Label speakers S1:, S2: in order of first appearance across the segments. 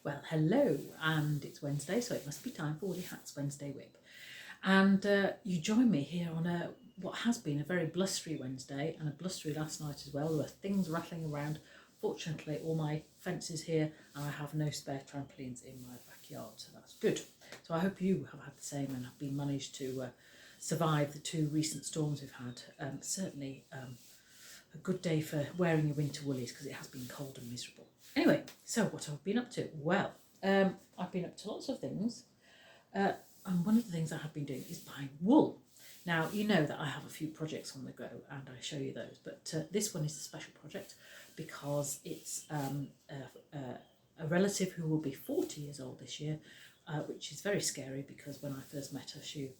S1: Well, hello, and it's Wednesday, so it must be time for Woolly Hats Wednesday Whip. And you join me here on what has been a very blustery Wednesday, and a blustery last night as well. There were things rattling around. Fortunately, all my fences here, and I have no spare trampolines in my backyard, so that's good. So I hope you have had the same and have been managed to survive the two recent storms we've had. Certainly a good day for wearing your winter woolies, because it has been cold and miserable. Anyway, so what have I been up to? Well, I've been up to lots of things, and one of the things I have been doing is buying wool. Now, you know that I have a few projects on the go, and I show you those, but this one is a special project because it's a relative who will be 40 years old this year, which is very scary because when I first met her, she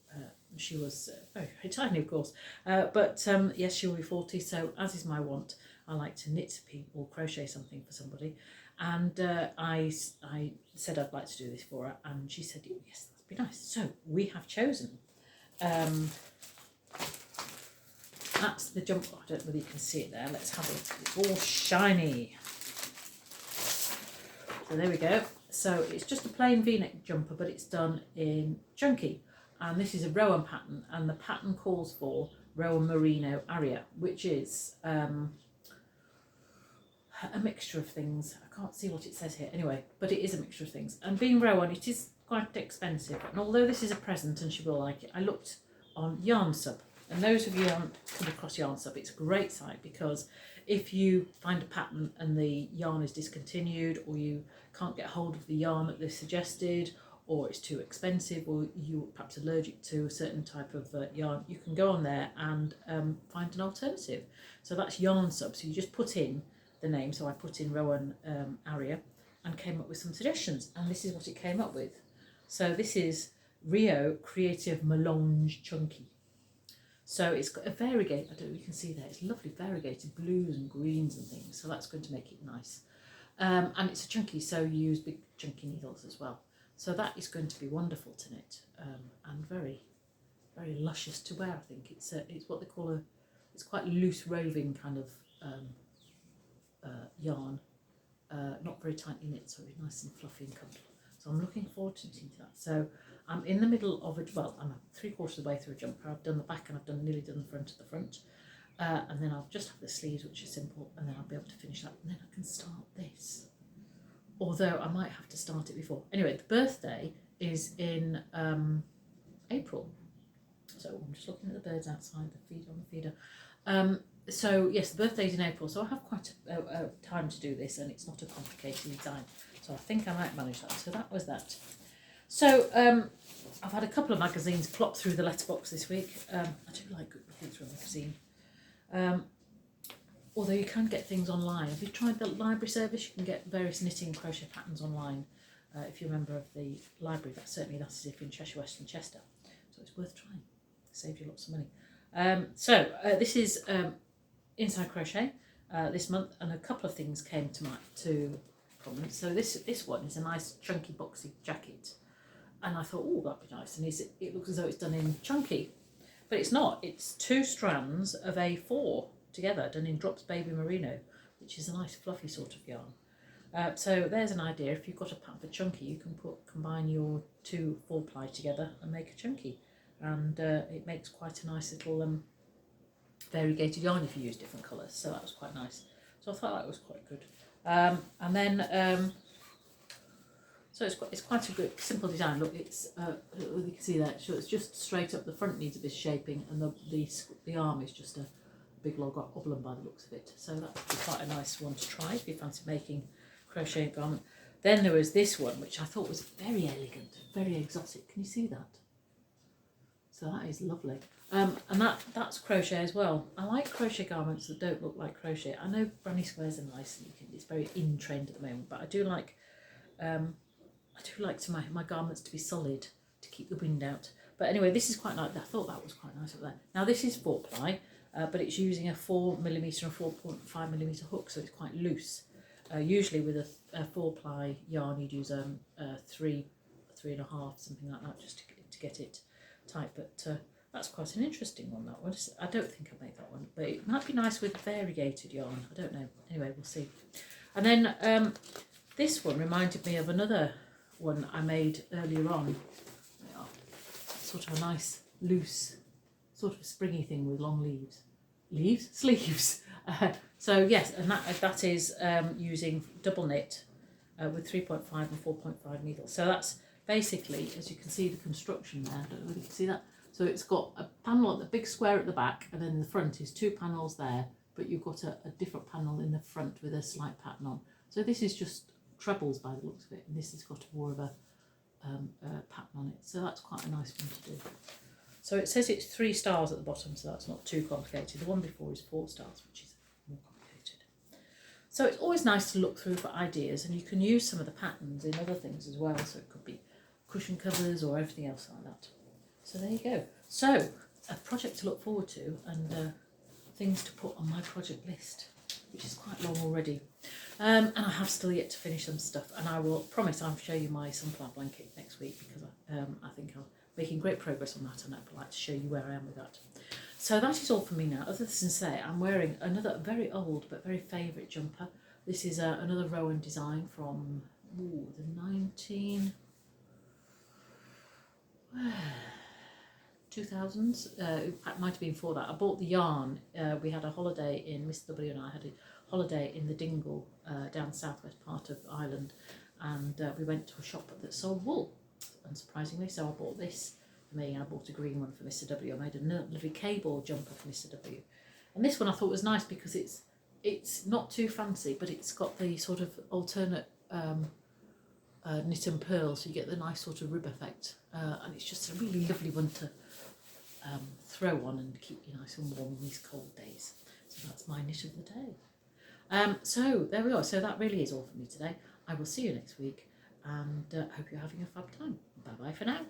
S1: was very, very tiny, of course. But yes, she will be 40, so as is my wont, I like to knit or crochet something for somebody. And I said I'd like to do this for her, and she said, yes, that'd be nice. So we have chosen, that's the jumper. I don't know whether you can see it there. Let's have it. It's all shiny. So there we go. So it's just a plain v-neck jumper, but it's done in chunky. And this is a Rowan pattern, and the pattern calls for Rowan Merino Area, which is a mixture of things. I can't see what it says here anyway, but it is a mixture of things. And being Rowan, it is quite expensive. And although this is a present and she will like it, I looked on Yarn Sub. And those of you who haven't come across Yarn Sub, it's a great site, because if you find a pattern and the yarn is discontinued, or you can't get hold of the yarn that they suggested, or it's too expensive, or you're perhaps allergic to a certain type of yarn, you can go on there and find an alternative. So that's Yarn Sub. So you just put in the name. So I put in Rowan Area and came up with some suggestions, and this is what it came up with. So this is Rio Creative Melange Chunky. So it's got a variegated, I don't know if you can see there, it's lovely variegated blues and greens and things, so that's going to make it nice. And it's a chunky, so you use big chunky needles as well. So that is going to be wonderful to knit, and very, very luscious to wear, I think. It's what they call it's quite loose roving kind of yarn, not very tightly knit, so it's nice and fluffy and comfortable. So I'm looking forward to knitting that. So I'm in the middle of it. Well, I'm 3/4 of the way through a jumper. I've done the back and I've nearly done the front of the front. And then I'll just have the sleeves, which is simple, and then I'll be able to finish that. And then I can start this. Although I might have to start it before. Anyway, the birthday is in April. So I'm just looking at the birds outside, the feed on the feeder. So yes, the birthday's in April, so I have quite a time to do this, and it's not a complicated design. So I think I might manage that. So that was that. So I've had a couple of magazines plop through the letterbox this week. I do like looking through a magazine. Although you can get things online. Have you tried the library service? You can get various knitting and crochet patterns online. If you're a member of the library, that's as if in Cheshire West and Chester. So it's worth trying. Save you lots of money. This is Inside Crochet this month, and a couple of things came to prominence. So this one is a nice chunky boxy jacket, and I thought, oh, that'd be nice. And it looks as though it's done in chunky, but it's not. It's 2 strands of A4 together, done in Drops Baby Merino, which is a nice fluffy sort of yarn. So there's an idea. If you've got a pattern for chunky, you can combine your 2 4-ply together and make a chunky, and it makes quite a nice little variegated yarn if you use different colours. So that was quite nice. So I thought that was quite good. And then so it's quite a good simple design. Look, it's you can see that. So it's just straight up. The front needs a bit of shaping, and the arm is just a big log oblong by the looks of it. So that would be quite a nice one to try if you fancy making crochet garment. Then there was this one, which I thought was very elegant, very exotic. Can you see that? So that is lovely. And that's crochet as well. I like crochet garments that don't look like crochet. I know granny squares are nice, and it's very in trend at the moment, but I do like my garments to be solid to keep the wind out. But anyway, this is quite nice. I thought that was quite nice up there. Now this is 4-ply, but it's using a 4mm and 4.5mm hook, so it's quite loose. Usually with a 4-ply yarn, you'd use 3.5, something like that, just to get it tight. But that's quite an interesting one, that one. I don't think I'll make that one, but it might be nice with variegated yarn. I don't know. Anyway, we'll see. And then This one reminded me of another one I made earlier on. Sort of a nice loose, sort of springy thing with long sleeves. So yes, and that is using double knit with 3.5 and 4.5 needles. So that's basically, as you can see, the construction there. I don't know if you can see that. So it's got a panel at the big square at the back, and then in the front is 2 panels there, but you've got a different panel in the front with a slight pattern on. So this is just trebles by the looks of it, and this has got more of a pattern on it. So that's quite a nice one to do. So it says it's 3 stars at the bottom, so that's not too complicated. The one before is 4 stars, which is more complicated. So it's always nice to look through for ideas, and you can use some of the patterns in other things as well. So it could be cushion covers or everything else like that. So there you go. So a project to look forward to, and things to put on my project list, which is quite long already. And I have still yet to finish some stuff, and I will promise I'll show you my sunflower blanket next week, because I think I'm making great progress on that, and I'd like to show you where I am with that. So that is all for me now, other than to say I'm wearing another very old but very favourite jumper. This is another Rowan design from the 2000s. It might have been before that. I bought the yarn. We had a holiday in Mr. W and I had a holiday in the Dingle down southwest part of Ireland, and we went to a shop that sold wool, unsurprisingly. So I bought this for me. I bought a green one for Mr. W. I made a lovely cable jumper for Mr. W, and this one I thought was nice because it's not too fancy, but it's got the sort of alternate knit and purl, so you get the nice sort of rib effect, and it's just a really lovely one to throw on and keep you nice and warm in these cold days. So that's my knit of the day. So there we are. So that really is all for me today. I will see you next week, and hope you're having a fab time. Bye bye for now.